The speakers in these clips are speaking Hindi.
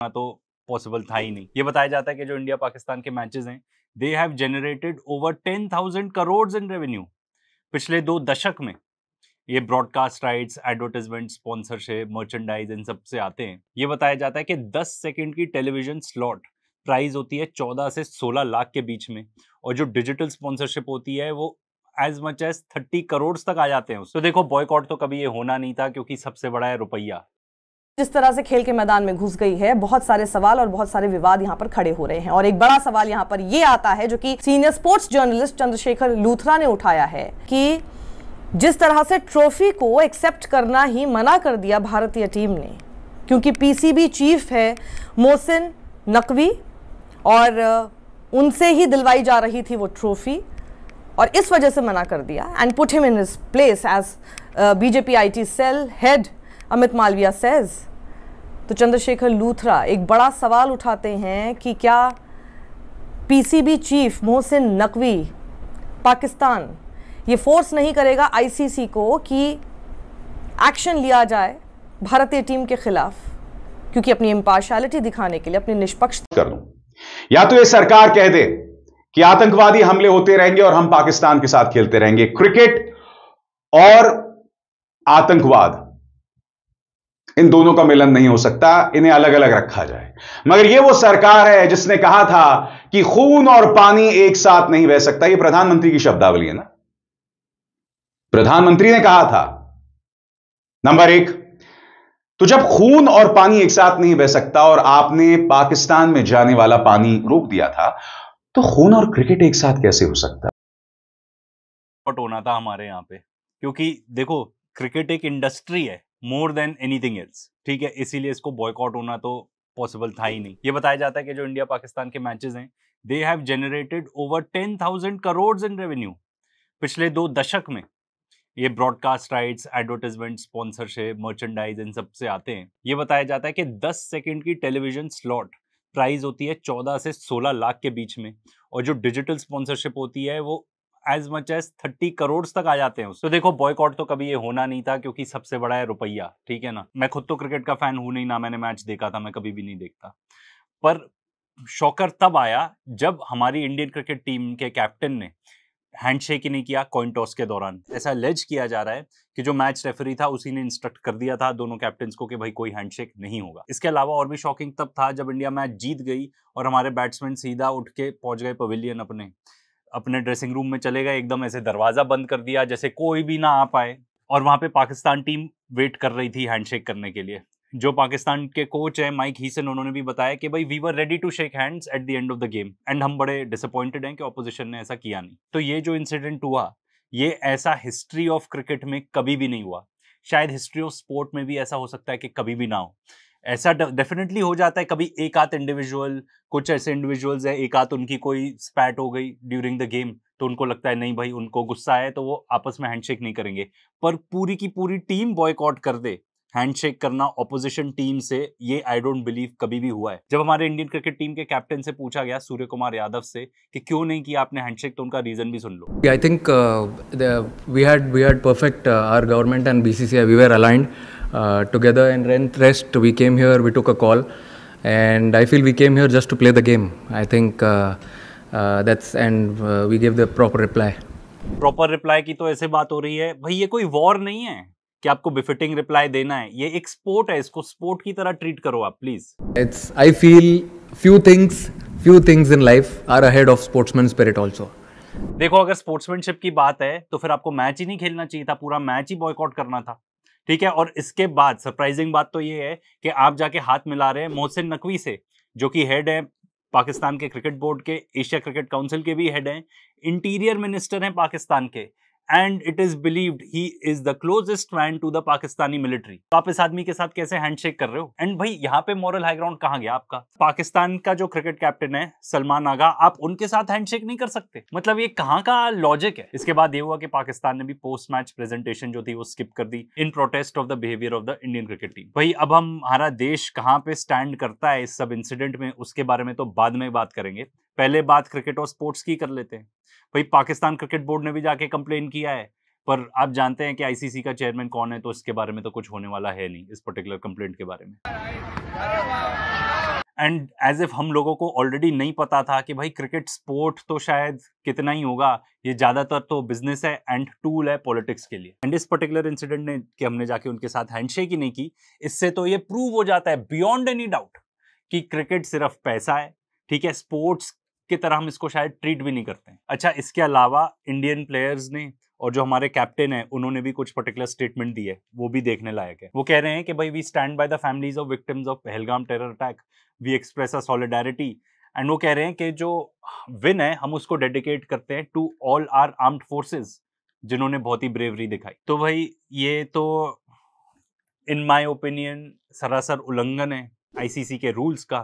तो पॉसिबल था ही नहीं। ये बताया जाता है कि जो इंडिया पाकिस्तान के मैचेस हैं, they have generated over 10,000 crore in revenue पिछले 2 दशक में। ये broadcast rights, advertisement, sponsorship, merchandise, इन सब से आते हैं। ये बताया जाता है कि 10 सेकंड की टेलीविजन स्लॉट प्राइस होती है 14 से 16 लाख के बीच में, और जो डिजिटल स्पॉन्सरशिप होती है वो एज मच एज 30 करोड़ तक आ जाते हैं। तो देखो, बॉयकॉट तो कभी ये होना नहीं था, क्योंकि सबसे बड़ा है रुपया। जिस तरह से खेल के मैदान में घुस गई है, बहुत सारे सवाल और बहुत सारे विवाद यहाँ पर खड़े हो रहे हैं। और एक बड़ा सवाल यहाँ पर ये आता है, जो कि senior sports journalist Chandrashekhar Luthra ने उठाया है, कि जिस तरह से ट्रॉफी को एक्सेप्ट करना ही मना कर दिया भारतीय टीम ने, क्योंकि पीसीबी चीफ है मोहसिन नकवी और उनसे ही दिलवाई जा रही थी वो ट्रॉफी, और इस वजह से मना कर दिया and put him in his place as BJP IT cell head Amit Malviya says. तो चंद्रशेखर लूथरा एक बड़ा सवाल उठाते हैं कि क्या पीसीबी चीफ मोहसिन नकवी पाकिस्तान ये फोर्स नहीं करेगा आईसीसी को कि एक्शन लिया जाए भारतीय टीम के खिलाफ, क्योंकि अपनी इम्पार्शियलिटी दिखाने के लिए, अपनी निष्पक्षता कर लूं, या तो ये सरकार कह दे कि आतंकवादी हमले होते रहेंगे और हम पाकिस्तान के साथ खेलते रहेंगे। क्रिकेट और आतंकवाद, इन दोनों का मिलन नहीं हो सकता, इन्हें अलग अलग रखा जाए। मगर यह वो सरकार है जिसने कहा था कि खून और पानी एक साथ नहीं बह सकता। यह प्रधानमंत्री की शब्दावली है ना, प्रधानमंत्री ने कहा था। नंबर 1, तो जब खून और पानी एक साथ नहीं बह सकता और आपने पाकिस्तान में जाने वाला पानी रोक दिया था, तो खून और क्रिकेट एक साथ कैसे हो सकता? होना था हमारे यहाँ पे, क्योंकि देखो, क्रिकेट एक इंडस्ट्री है मोर देन एनीथिंग एल्स, ठीक है, इसीलिए इसको बॉयकॉट होना तो पॉसिबल था ही नहीं। ये बताया जाता है कि जो इंडिया पाकिस्तान के मैचेस हैं, they have generated over 10,000 crore in revenue पिछले 2 दशक में। ये broadcast rights, advertisement, sponsorship, merchandise, इन सब से आते हैं। ये बताया जाता है कि 10 सेकंड की टेलीविजन स्लॉट प्राइस होती है 14 से 16 लाख के बीच में, और जो डिजिटल स्पॉन्सरशिप होती है वो एज मच एज 30 करोड़ तक आ जाते हैं। तो देखो, बॉयकॉट तो कभी ये होना नहीं था, क्योंकि सबसे बड़ा है रुपया, ठीक है ना। मैं खुद तो क्रिकेट का फैन हूं नहीं, ना मैंने मैच देखा था, मैं कभी भी नहीं देखता। पर शॉकर तब आया जब हमारी इंडियन क्रिकेट टीम के कैप्टन ने हैंडशेक ही नहीं किया कॉइन टॉस के दौरान। ऐसा लेज किया जा रहा है कि जो मैच रेफरी था उसी ने इंस्ट्रक्ट कर दिया था दोनों कैप्टन्स को कि भाई कोई हैंडशेक नहीं होगा। इसके अलावा और भी शॉकिंग तब था जब इंडिया मैच जीत गई और हमारे बैट्समैन सीधा उठ के पहुंच गए पवेलियन, अपने ड्रेसिंग रूम में चले गए, एकदम ऐसे दरवाजा बंद कर दिया जैसे कोई भी ना आ पाए, और वहां पे पाकिस्तान टीम वेट कर रही थी हैंडशेक करने के लिए। जो पाकिस्तान के कोच है माइक हीसन, उन्होंने भी बताया कि भाई we were ready to shake hands at the end of the game, and हम बड़े डिसअपॉइंटेड हैं कि ऑपोजिशन ने ऐसा किया नहीं। तो ये जो इंसिडेंट हुआ, ये ऐसा हिस्ट्री ऑफ क्रिकेट में कभी भी नहीं हुआ। शायद हिस्ट्री ऑफ स्पोर्ट में भी ऐसा हो सकता है कि कभी भी ना हो। ऐसा डेफिनेटली हो जाता है कभी, एक आध इंडिविजुअल, कुछ ऐसे इंडिविजुअल्स है, एक आध उनकी कोई स्पैट हो गई ड्यूरिंग द गेम, तो उनको लगता है नहीं भाई, उनको गुस्सा है तो वो आपस में हैंडशेक नहीं करेंगे। पर पूरी की पूरी टीम बॉयकॉट कर दे हैंडशेक करना ऑपोजिशन टीम से, ये आई डोंट बिलीव कभी भी हुआ है। जब हमारे इंडियन क्रिकेट टीम के कैप्टन से पूछा गया, सूर्य कुमार यादव से, कि क्यों नहीं किया आपने हैंडशेक, तो उनका रीजन भी सुन लो। I think we had perfect our government and BCCI, we were aligned together, and rest we came here, we took a call, and I feel we came here just to play the game. I think we gave the proper reply. Proper reply की तो ऐसे बात हो रही है भाई, ये कोई वॉर नहीं है कि आपको बिफिटिंग रिप्लाई देना है। ये एक स्पोर्ट है, इसको स्पोर्ट की तरह ट्रीट करो आप please. I feel few things in life are ahead of sportsman spirit also. देखो, अगर स्पोर्ट्समैनशिप की बात है तो फिर आपको मैच ही नहीं खेलना चाहिए था, पूरा मैच ही बॉयकॉट करना था, ठीक है। और इसके बाद सरप्राइजिंग बात तो ये है कि आप जाके हाथ मिला रहे हैं मोहसिन नकवी से, जो कि हेड है पाकिस्तान के क्रिकेट बोर्ड के, एशिया क्रिकेट काउंसिल के भी हेड हैं, इंटीरियर मिनिस्टर हैं पाकिस्तान के, and it is believed he is the closest man to the Pakistani military. तो आप इस आदमी के साथ कैसे हैंडशेक कर रहे हो? एंड भाई, यहाँ पे मॉरल हाई ग्राउंड कहाँ गया आपका? पाकिस्तान का जो क्रिकेट कैप्टन है सलमान आगा, आप उनके साथ हैंडशेक नहीं कर सकते? मतलब ये कहाँ का लॉजिक है? इसके बाद ये हुआ कि पाकिस्तान ने भी पोस्ट मैच प्रेजेंटेशन जो थी वो स्किप कर दी in protest of the behaviour of the Indian cricket team. भाई, अब हमारा देश कहाँ पे स्टैंड करता है इस सब इंसिडेंट में, उसके बारे में तो बाद में बात करेंगे। पहले बात क्रिकेट और स्पोर्ट्स की कर लेते हैं। भाई, पाकिस्तान क्रिकेट बोर्ड ने भी जाके कंप्लेन किया है, पर आप जानते हैं कि आईसीसी का चेयरमैन कौन है, तो इसके बारे में तो कुछ होने वाला है नहीं, इस पर्टिकुलर कंप्लेंट के बारे में। एंड एज इफ हम लोगों को ऑलरेडी नहीं पता था कि भाई क्रिकेट स्पोर्ट तो शायद कितना ही होगा, ये ज्यादातर तो बिजनेस है एंड टूल है पॉलिटिक्स के लिए। एंड इस पर्टिकुलर इंसिडेंट ने कि हमने जाके उनके साथ हैंडशेक ही नहीं की, इससे तो ये प्रूव हो जाता है बियॉन्ड एनी डाउट कि क्रिकेट सिर्फ पैसा है, ठीक है, स्पोर्ट्स की तरह हम इसको शायद ट्रीट भी नहीं करते हैं। अच्छा, इसके अलावा इंडियन प्लेयर्स ने और जो हमारे कैप्टन है उन्होंने भी कुछ पर्टिकुलर स्टेटमेंट दी है, वो भी देखने लायक है। वो कह रहे हैं कि भाई we stand by the families of victims of Pahalgam terror attack, we express a solidarity, and वो कह रहे हैं कि जो विन है हम उसको डेडिकेट करते हैं to all our armed forces जिन्होंने बहुत ही ब्रेवरी दिखाई। तो भाई ये तो इन माय ओपिनियन सरासर उल्लंघन है आईसीसी के रूल्स का,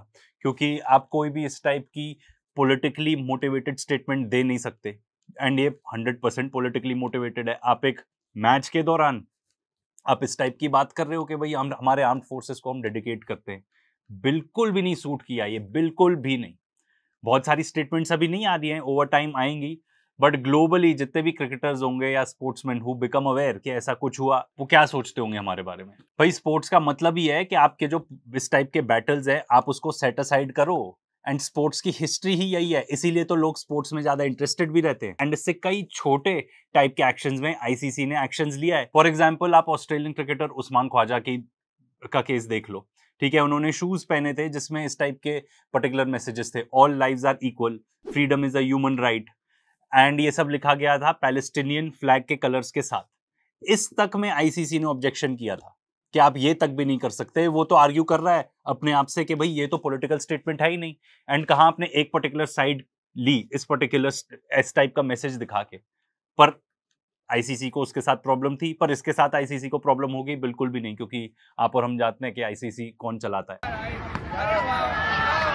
क्योंकि आप कोई भी इस टाइप की पॉलिटिकली मोटिवेटेड स्टेटमेंट दे नहीं सकते, एंड ये 100% पॉलिटिकली मोटिवेटेड है। आप एक मैच के दौरान आप इस टाइप की बात कर रहे हो कि भाई हम हमारे आर्म्ड फोर्सेस को हम डेडिकेट करते हैं, बिल्कुल भी नहीं सूट किया ये, बिल्कुल भी नहीं। बहुत सारी स्टेटमेंट्स अभी नहीं आ रही हैं, ओवर टाइम आएंगी, बट ग्लोबली जितने भी क्रिकेटर्स होंगे या स्पोर्ट्समैन हु बिकम अवेयर कि ऐसा कुछ हुआ, वो क्या सोचते होंगे हमारे बारे में। भाई स्पोर्ट्स का मतलब ही है कि आपके जो इस टाइप के बैटल्स है आप उसको सेट असाइड करो, एंड स्पोर्ट्स की हिस्ट्री ही यही है, इसीलिए तो लोग स्पोर्ट्स में ज्यादा इंटरेस्टेड भी रहते हैं। एंड इससे कई छोटे टाइप के एक्शंस में आईसीसी ने एक्शंस लिया है। फॉर एग्जांपल आप ऑस्ट्रेलियन क्रिकेटर उस्मान ख्वाजा का केस देख लो, ठीक है, उन्होंने शूज पहने थे जिसमें इस टाइप के पर्टिकुलर मैसेजेस थे, all lives are equal, freedom is a human right, and ये सब लिखा गया था पैलेस्टीनियन फ्लैग के कलर्स के साथ। इस तक में आईसीसी ने ऑब्जेक्शन किया था कि आप ये तक भी नहीं कर सकते। वो तो आर्ग्यू कर रहा है अपने आप से कि भाई ये तो पॉलिटिकल स्टेटमेंट है ही नहीं, एंड कहाँ आपने एक पर्टिकुलर साइड ली इस पर्टिकुलर इस टाइप का मैसेज दिखा के। पर आईसीसी को उसके साथ प्रॉब्लम थी, पर इसके साथ आईसीसी को प्रॉब्लम होगी बिल्कुल भी नहीं, क्योंकि आप और हम जानते हैं कि आईसीसी कौन चलाता है।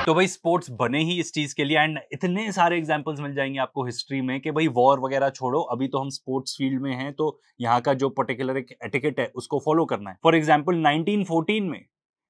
तो भाई स्पोर्ट्स बने ही इस चीज के लिए, एंड इतने सारे एग्जांपल्स मिल जाएंगे आपको हिस्ट्री में कि भाई वॉर वगैरह छोड़ो, अभी तो हम स्पोर्ट्स फील्ड में हैं, तो यहाँ का जो पर्टिकुलर एक एटिकेट है उसको फॉलो करना है। फॉर एग्जांपल 1914 में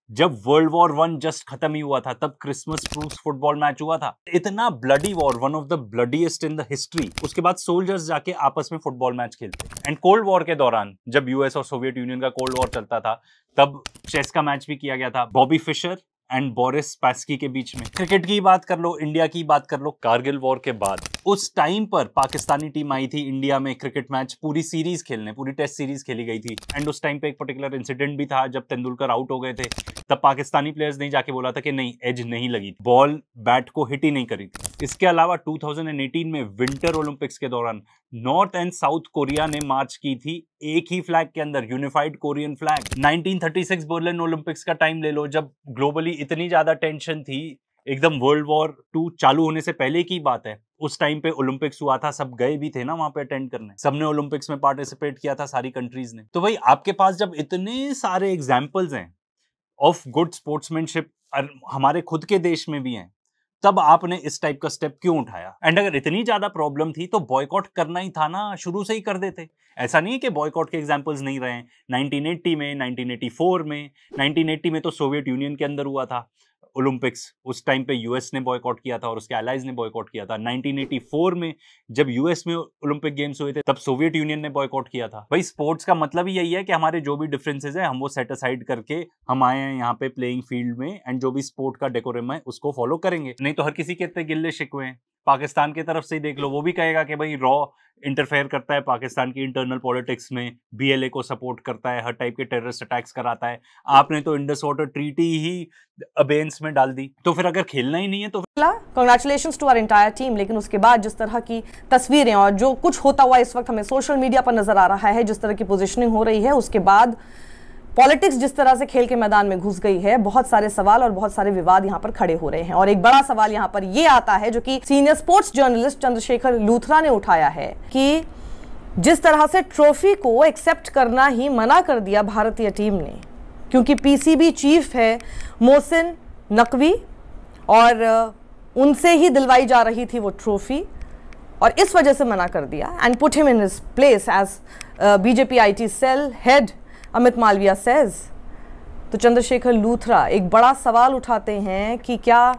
जब वर्ल्ड वॉर 1 जस्ट खत्म ही हुआ था, तब क्रिसमस ट्रूस फुटबॉल मैच हुआ था। इतना bloody war, one of the bloodiest in the history. उसके बाद सोल्जर्स जाके आपस में फुटबॉल मैच खेलते। एंड कोल्ड वॉर के दौरान जब यूएस और सोवियत यूनियन का कोल्ड वॉर चलता था, तब चेस का मैच भी किया गया था बॉबी फिशर एंड बोरिस स्पासकी के बीच में। क्रिकेट की बात कर लो, इंडिया की बात कर लो, कारगिल वॉर के बाद उस टाइम पर पाकिस्तानी टीम आई थी इंडिया में क्रिकेट मैच पूरी सीरीज खेलने, पूरी टेस्ट सीरीज खेली गई थी। एंड उस टाइम पे एक पर्टिकुलर इंसिडेंट भी था जब तेंदुलकर आउट हो गए थे, तब पाकिस्तानी प्लेयर्स ने जाके बोला था कि नहीं, एज नहीं लगी, बॉल बैट को हिट ही नहीं करी थी। इसके अलावा 2018 में विंटर ओलंपिक्स के दौरान नॉर्थ एंड साउथ कोरिया ने मार्च की थी एक ही फ्लैग के अंदर, unified Korean flag. 1936 Berlin Olympics का टाइम ले लो, जब ग्लोबली इतनी ज्यादा टेंशन थी, एकदम वर्ल्ड वॉर 2 चालू होने से पहले की बात है, उस टाइम पे ओलंपिक्स हुआ था, सब गए भी थे ना वहां पे अटेंड करने, सबने ओलंपिक्स में पार्टिसिपेट किया था, सारी कंट्रीज ने। तो भाई आपके पास जब इतने सारे एग्जाम्पल्स हैं ऑफ गुड स्पोर्ट्समैनशिप हमारे खुद के देश में भी हैं, तब आपने इस टाइप का स्टेप क्यों उठाया? एंड अगर इतनी ज्यादा प्रॉब्लम थी तो बॉयकॉट करना ही था ना, शुरू से ही कर देते। ऐसा नहीं है कि बॉयकॉट के एग्जांपल्स नहीं रहे हैं। 1980 में, 1984 में, 1980 में तो सोवियत यूनियन के अंदर हुआ था ओलंपिक्स, उस टाइम पे यूएस ने बॉयकॉट किया था और उसके एलाइज ने बॉयकॉट किया था। 1984 में जब यूएस में ओलंपिक गेम्स हुए थे, तब सोवियत यूनियन ने बॉयकॉट किया था। भाई स्पोर्ट्स का मतलब ही यही है कि हमारे जो भी डिफरेंसेस हैं हम वो सेट असाइड करके हम आए हैं यहाँ पे प्लेइंग फील्ड में, एंड जो भी स्पोर्ट का डेकोरम है उसको फॉलो करेंगे। नहीं तो हर किसी के इतने गिल्ले शिकवे हैं। पाकिस्तान की तरफ से ही देख लो, वो भी कहेगा कि भाई रॉ इंटरफेयर करता है पाकिस्तान की इंटरनल पॉलिटिक्स में, बीएलए को सपोर्ट करता है, हर टाइप के टेररिस्ट अटैक्स कराता है। आपने तो इंडस वाटर ट्रीटी ही अबेंस में डाल दी, तो फिर अगर खेलना ही नहीं है तो congratulations to our entire team. लेकिन उसके बाद जिस तरह की तस्वीरें और जो कुछ होता हुआ इस वक्त हमें सोशल मीडिया पर नजर आ रहा है, जिस तरह की पोजिशनिंग हो रही है, उसके बाद पॉलिटिक्स जिस तरह से खेल के मैदान में घुस गई है, बहुत सारे सवाल और बहुत सारे विवाद यहां पर खड़े हो रहे हैं। और एक बड़ा सवाल यहां पर यह आता है जो कि senior sports journalist Chandrashekhar Luthra ने उठाया है कि जिस तरह से ट्रॉफी को एक्सेप्ट करना ही मना कर दिया भारतीय टीम ने, क्योंकि पीसीबी चीफ है मोहसिन नकवी और उनसे ही दिलवाई जा रही थी वो ट्रॉफी, और इस वजह से मना कर दिया and put him in his place as BJP IT cell head Amit Malviya says. तो चंद्रशेखर लूथरा एक बड़ा सवाल उठाते हैं कि क्या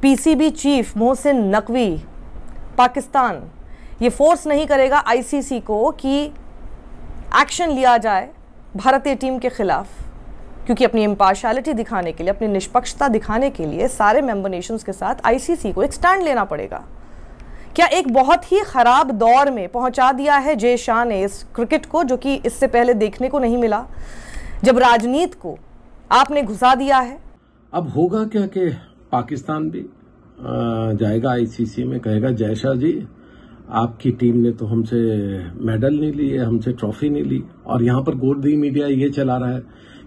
पीसीबी चीफ मोहसिन नकवी पाकिस्तान ये फोर्स नहीं करेगा आईसीसी को कि एक्शन लिया जाए भारतीय टीम के खिलाफ, क्योंकि अपनी इम्पार्शियलिटी दिखाने के लिए, अपनी निष्पक्षता दिखाने के लिए सारे मेंबर नेशंस के साथ आईसीसी को एक स्टैंड लेना पड़ेगा। क्या एक बहुत ही खराब दौर में पहुंचा दिया है जय शाह ने इस क्रिकेट को, जो कि इससे पहले देखने को नहीं मिला, जब राजनीति को आपने घुसा दिया है। अब होगा क्या कि पाकिस्तान भी जाएगा आईसीसी में, कहेगा जय शाह जी आपकी टीम ने तो हमसे मेडल नहीं लिए, हमसे ट्रॉफी नहीं ली, और यहाँ पर गोदी मीडिया ये चला रहा है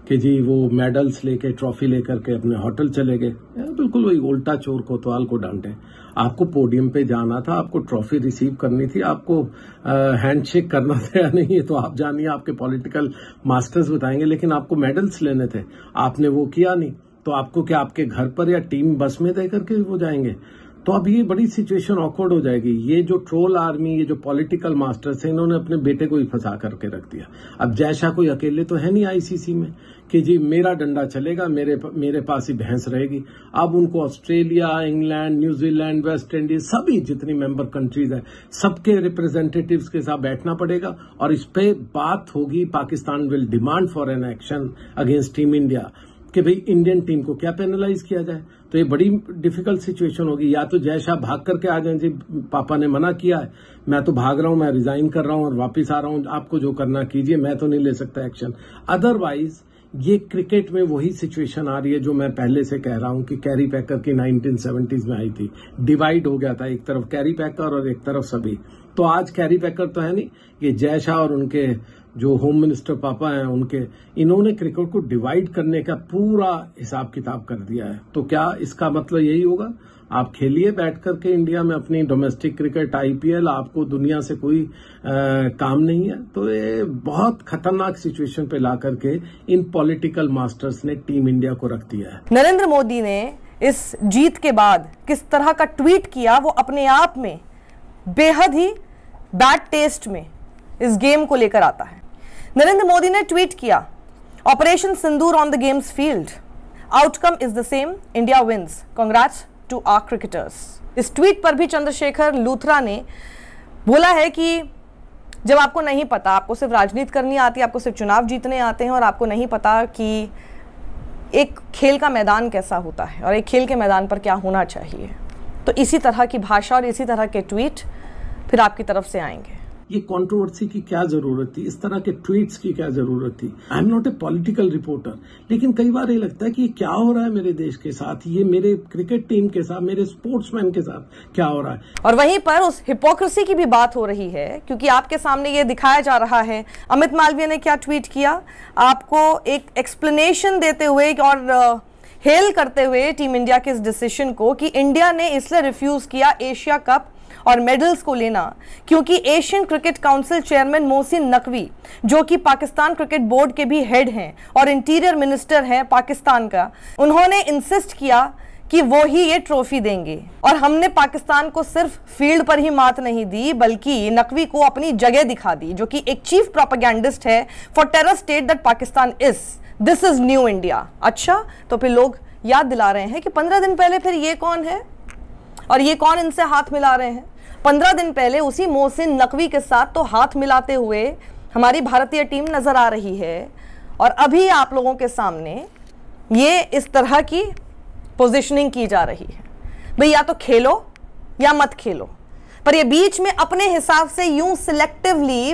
कि जी वो मेडल्स लेके ट्रॉफी लेकर के अपने होटल चले गए। बिल्कुल वही उल्टा चोर कोतवाल को डांटे। आपको पोडियम पे जाना था, आपको ट्रॉफी रिसीव करनी थी, आपको हैंडशेक करना था या नहीं ये तो आप जानिए, आपके पॉलिटिकल मास्टर्स बताएंगे, लेकिन आपको मेडल्स लेने थे, आपने वो किया नहीं। तो आपको क्या आपके घर पर या टीम बस में दे करके वो जाएंगे? तो अब ये बड़ी सिचुएशन ऑकवर्ड हो जाएगी। ये जो ट्रोल आर्मी, ये जो पॉलिटिकल मास्टर्स हैं, इन्होंने अपने बेटे को ही फंसा करके रख दिया। अब जय शाह कोई अकेले तो है नहीं आईसीसी में कि जी मेरा डंडा चलेगा, मेरे पास ही भैंस रहेगी। अब उनको Australia, England, New Zealand, West Indies, सभी जितनी मेंबर कंट्रीज है, सबके रिप्रेजेंटेटिव्स के साथ बैठना पड़ेगा और इस पे बात होगी। Pakistan will demand for an action against team India कि भाई इंडियन टीम को क्या पेनलाइज किया जाए। तो ये बड़ी डिफिकल्ट सिचुएशन होगी। या तो जय शाह भाग करके आ जाए, जी पापा ने मना किया है, मैं तो भाग रहा हूं, मैं रिजाइन कर रहा हूं और वापस आ रहा हूं, आपको जो करना कीजिए, मैं तो नहीं ले सकता एक्शन। अदरवाइज ये क्रिकेट में वही सिचुएशन आ रही है जो मैं पहले से कह रहा हूं कि कैरी पैकर की 1970s में आई थी। डिवाइड हो गया था, एक तरफ कैरी पैकर और एक तरफ सभी। तो आज कैरी पैकर तो है नहीं, ये जय शाह और उनके जो होम मिनिस्टर पापा हैं उनके, इन्होंने क्रिकेट को डिवाइड करने का पूरा हिसाब किताब कर दिया है। तो क्या इसका मतलब यही होगा आप खेलिए बैठ करके इंडिया में अपनी डोमेस्टिक क्रिकेट, आईपीएल, आपको दुनिया से कोई काम नहीं है? तो ये बहुत खतरनाक सिचुएशन पे ला करके इन पॉलिटिकल मास्टर्स ने टीम इंडिया को रख दिया है। नरेंद्र मोदी ने इस जीत के बाद किस तरह का ट्वीट किया, वो अपने आप में बेहद ही बैड टेस्ट में इस गेम को लेकर आता है। नरेंद्र मोदी ने ट्वीट किया, operation Sindoor on the games field, outcome is the same, India wins, congrats to our cricketers. इस ट्वीट पर भी चंद्रशेखर लूथरा ने बोला है कि जब आपको नहीं पता, आपको सिर्फ राजनीति करनी आती है, आपको सिर्फ चुनाव जीतने आते हैं और आपको नहीं पता कि एक खेल का मैदान कैसा होता है और एक खेल के मैदान पर क्या होना चाहिए, तो इसी तरह की भाषा और इसी तरह के ट्वीट फिर आपकी तरफ से आएंगे। ये कंट्रोवर्सी की क्या जरूरत थी, इस तरह के ट्वीट्स की क्या जरूरत थी? I am not a political reporter, लेकिन कई बार ये लगता है कि क्या हो रहा है मेरे देश के साथ, ये मेरे क्रिकेट टीम के साथ, मेरे स्पोर्ट्समैन के साथ क्या हो रहा है। और वहीं पर उस हिपोक्रेसी की भी बात हो रही है, क्योंकि आपके सामने ये दिखाया जा रहा है, अमित मालवीय ने क्या ट्वीट किया, आपको एक एक्सप्लेनेशन देते हुए और हेल करते हुए टीम इंडिया के इस डिसीजन को कि इंडिया ने इसलिए रिफ्यूज किया एशिया कप और मेडल्स को लेना क्योंकि Asian cricket council chairman Mohsin Naqvi, जो कि पाकिस्तान क्रिकेट बोर्ड के भी हेड हैं और इंटीरियर मिनिस्टर हैं पाकिस्तान का, उन्होंने इंसिस्ट किया कि वो ही ये ट्रॉफी देंगे। और हमने पाकिस्तान को सिर्फ फील्ड पर ही मात नहीं दी, बल्कि नकवी को अपनी जगह दिखा दी, जो कि एक चीफ प्रोपेगेंडिस्ट है for terror state that Pakistan is, this is new India. अच्छा, तो फिर लोग याद दिला रहे हैं कि 15 दिन पहले फिर ये कौन है और ये कौन इनसे हाथ मिला रहे हैं। 15 दिन पहले उसी मोहसिन नकवी के साथ तो हाथ मिलाते हुए हमारी भारतीय टीम नजर आ रही है, और अभी आप लोगों के सामने ये इस तरह की पोजीशनिंग की जा रही है। भाई या तो खेलो या मत खेलो, पर ये बीच में अपने हिसाब से यूं सिलेक्टिवली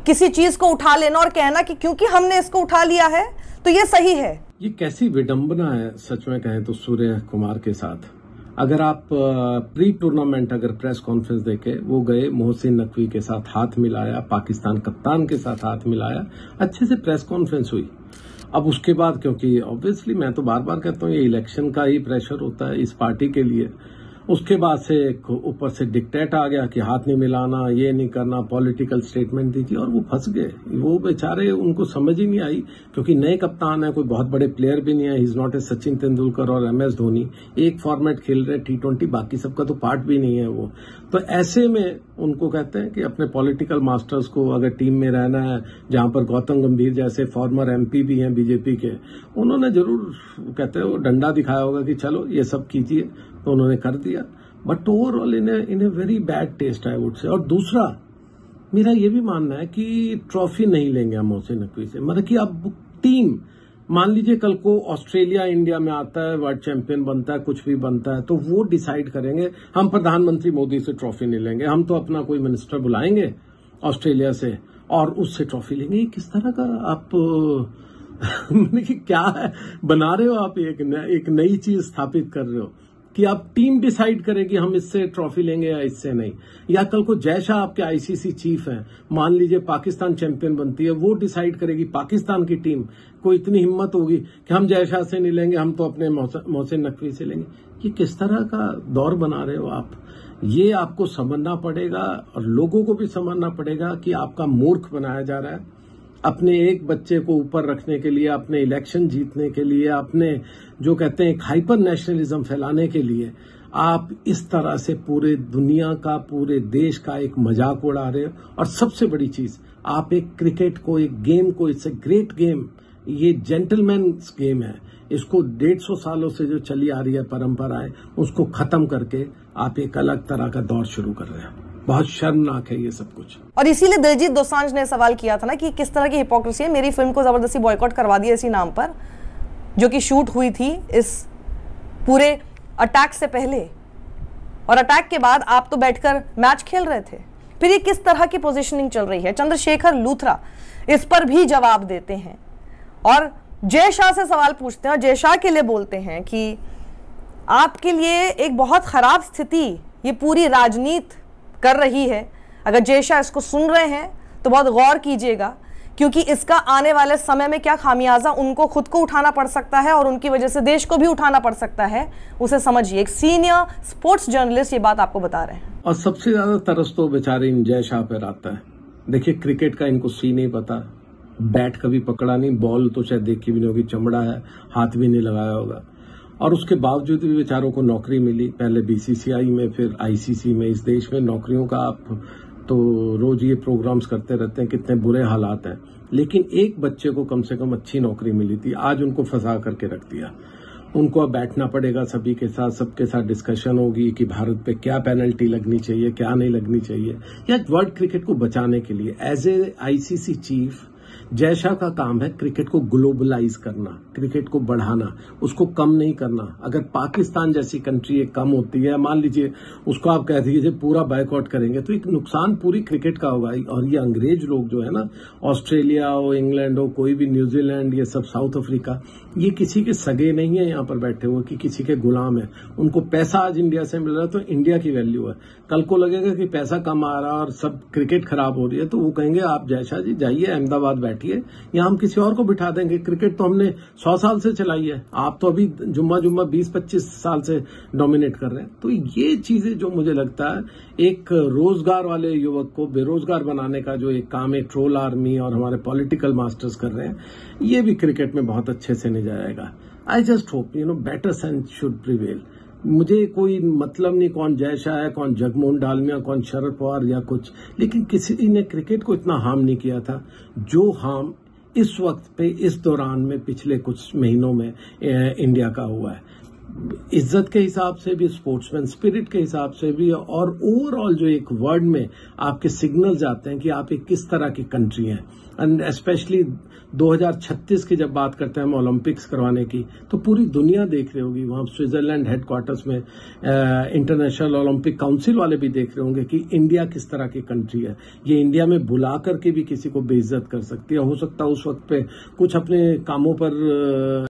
किसी चीज को उठा लेना और कहना कि क्योंकि हमने इसको उठा लिया है तो ये सही है। ये कैसी विडंबना है सच में कहें तो सूर्य कुमार के साथ। अगर आप प्री टूर्नामेंट अगर प्रेस कॉन्फ्रेंस देखे, वो गए मोहसिन नकवी के साथ हाथ मिलाया, पाकिस्तान कप्तान के साथ हाथ मिलाया, अच्छे से प्रेस कॉन्फ्रेंस हुई। अब उसके बाद, क्योंकि ऑब्वियसली मैं तो बार बार कहता हूँ ये इलेक्शन का ही प्रेशर होता है इस पार्टी के लिए, उसके बाद से ऊपर से डिक्टेट आ गया कि हाथ नहीं मिलाना, ये नहीं करना, पॉलिटिकल स्टेटमेंट दीजिए, और वो फंस गए। वो बेचारे, उनको समझ ही नहीं आई, क्योंकि नए कप्तान है, कोई बहुत बड़े प्लेयर भी नहीं है, he is not a Sachin Tendulkar और MS धोनी, एक फॉर्मेट खेल रहे T20, बाकी सबका तो पार्ट भी नहीं है वो। तो ऐसे में उनको कहते हैं कि अपने पॉलिटिकल मास्टर्स को अगर टीम में रहना है, जहां पर गौतम गंभीर जैसे फॉर्मर MP भी हैं बीजेपी के, उन्होंने जरूर कहते हैं वो डंडा दिखाया होगा कि चलो ये सब कीजिए, तो उन्होंने कर दिया। But overall in a very bad taste I would say. और दूसरा मेरा ये भी मानना है कि ट्रॉफी नहीं लेंगे हम मोहसिन नकवी से, मतलब कि अब टीम मान लीजिए कल को ऑस्ट्रेलिया इंडिया में आता है, वर्ल्ड चैंपियन बनता है, कुछ भी बनता है, तो वो डिसाइड करेंगे। हम प्रधानमंत्री मोदी से ट्रॉफी नहीं लेंगे, हम तो अपना कोई मिनिस्टर बुलाएंगे ऑस्ट्रेलिया से और उससे ट्रॉफी लेंगे। ये किस तरह का आप क्या है बना रहे हो आप? एक नई चीज स्थापित कर रहे हो कि आप टीम डिसाइड करेगी हम इससे ट्रॉफी लेंगे या इससे नहीं। या कल को जैसा आपके आईसीसी चीफ हैं, मान लीजिए पाकिस्तान चैंपियन बनती है, वो डिसाइड करेगी, पाकिस्तान की टीम को इतनी हिम्मत होगी कि हम जैसा से नहीं लेंगे, हम तो अपने मोहसिन नकवी से लेंगे। ये किस तरह का दौर बना रहे हो आप? ये आपको समझना पड़ेगा और लोगों को भी समझना पड़ेगा कि आपका मूर्ख बनाया जा रहा है। अपने एक बच्चे को ऊपर रखने के लिए, अपने इलेक्शन जीतने के लिए, अपने जो कहते हैं हाइपर नेशनलिज्म फैलाने के लिए आप इस तरह से पूरे दुनिया का, पूरे देश का एक मजाक उड़ा रहे हो। और सबसे बड़ी चीज, आप एक क्रिकेट को, एक गेम को, इट्स ए ग्रेट गेम, ये जेंटलमैन्स गेम है, इसको 150 सालों से जो चली आ रही है परंपराएं, उसको खत्म करके आप एक अलग तरह का दौर शुरू कर रहे हैं। बहुत शर्मनाक है ये सब कुछ। और इसीलिए दिलजीत दोसांझ ने सवाल किया था ना कि किस तरह की हिपोक्रेसी है, मेरी फिल्म को जबरदस्ती बॉयकॉट करवा दिया इसी नाम पर, जो कि शूट हुई थी इस पूरे अटैक से पहले, और अटैक के बाद आप तो बैठकर मैच खेल रहे थे। फिर ये किस तरह की पोजीशनिंग चल रही है? चंद्रशेखर लूथरा इस पर भी जवाब देते हैं और जय शाह से सवाल पूछते हैं और जय शाह के लिए बोलते हैं कि आपके लिए एक बहुत खराब स्थिति ये पूरी राजनीति कर रही है। अगर जय शाह इसको सुन रहे हैं तो बहुत गौर कीजिएगा, क्योंकि इसका आने वाले समय में क्या खामियाजा उनको खुद को उठाना पड़ सकता है और उनकी वजह से देश को भी उठाना पड़ सकता है, उसे समझिए। एक सीनियर स्पोर्ट्स जर्नलिस्ट ये बात आपको बता रहे हैं। और सबसे ज्यादा तरस तो बेचारे इन जय शाह पर आता है। देखिए, क्रिकेट का इनको सी नहीं पता, बैट कभी पकड़ा नहीं, बॉल तो शायद देखी भी नहीं होगी, चमड़ा है, हाथ भी नहीं लगाया होगा, और उसके बावजूद भी बेचारों को नौकरी मिली, पहले बीसीसीआई में, फिर आईसीसी में। इस देश में नौकरियों का आप तो रोज ये प्रोग्राम्स करते रहते हैं, कितने बुरे हालात हैं, लेकिन एक बच्चे को कम से कम अच्छी नौकरी मिली थी, आज उनको फंसा करके रख दिया। उनको अब बैठना पड़ेगा सभी के साथ, सबके साथ डिस्कशन होगी कि भारत पे क्या पेनल्टी लगनी चाहिए, क्या नहीं लगनी चाहिए, या वर्ल्ड क्रिकेट को बचाने के लिए। As a ICC chief Jay Shah का काम है क्रिकेट को ग्लोबलाइज करना, क्रिकेट को बढ़ाना, उसको कम नहीं करना। अगर पाकिस्तान जैसी कंट्री एक कम होती है, मान लीजिए उसको आप कह दीजिए पूरा बायकॉट करेंगे, तो एक नुकसान पूरी क्रिकेट का होगा। और ये अंग्रेज लोग जो है ना, ऑस्ट्रेलिया हो, इंग्लैंड हो, कोई भी, न्यूजीलैंड, ये सब, साउथ अफ्रीका, ये किसी के सगे नहीं है यहाँ पर बैठे हुए कि किसी के गुलाम है। उनको पैसा आज इंडिया से मिल रहा है तो इंडिया की वैल्यू है। कल को लगेगा कि पैसा कम आ रहा और सब क्रिकेट खराब हो रही है, तो वो कहेंगे आप जय शाह जी जाइए अहमदाबाद बैठिए, यहाँ हम किसी और को बिठा देंगे। क्रिकेट तो हमने 100 साल से चलाई है, आप तो अभी जुम्मा 20-25 साल से डोमिनेट कर रहे हैं। तो ये चीजें जो मुझे लगता है एक रोजगार वाले युवक को बेरोजगार बनाने का जो एक काम है ट्रोल आर्मी और हमारे पॉलिटिकल मास्टर्स कर रहे हैं, ये भी क्रिकेट में बहुत अच्छे से नहीं जाएगा। I just hope better sense should prevail. मुझे कोई मतलब नहीं कौन जय शाह है, कौन जगमोहन डालमिया, कौन शरद पवार या कुछ, लेकिन किसी ने क्रिकेट को इतना हार्म नहीं किया था जो हार्म इस वक्त पे, इस दौरान में, पिछले कुछ महीनों में इंडिया का हुआ है। इज्जत के हिसाब से भी, स्पोर्ट्समैन स्पिरिट के हिसाब से भी, और ओवरऑल जो एक वर्ड में आपके सिग्नल्स आते हैं कि आप एक किस तरह की कंट्री हैं। एंड स्पेशली 2036 की जब बात करते हैं हम ओलंपिक्स करवाने की, तो पूरी दुनिया देख रही होगी। वहां स्विट्जरलैंड हेडक्वार्टर्स में इंटरनेशनल ओलंपिक काउंसिल वाले भी देख रहे होंगे कि इंडिया किस तरह की कंट्री है। ये इंडिया में बुला करके भी किसी को बेइज्जत कर सकती है। हो सकता है उस वक्त पे कुछ अपने कामों पर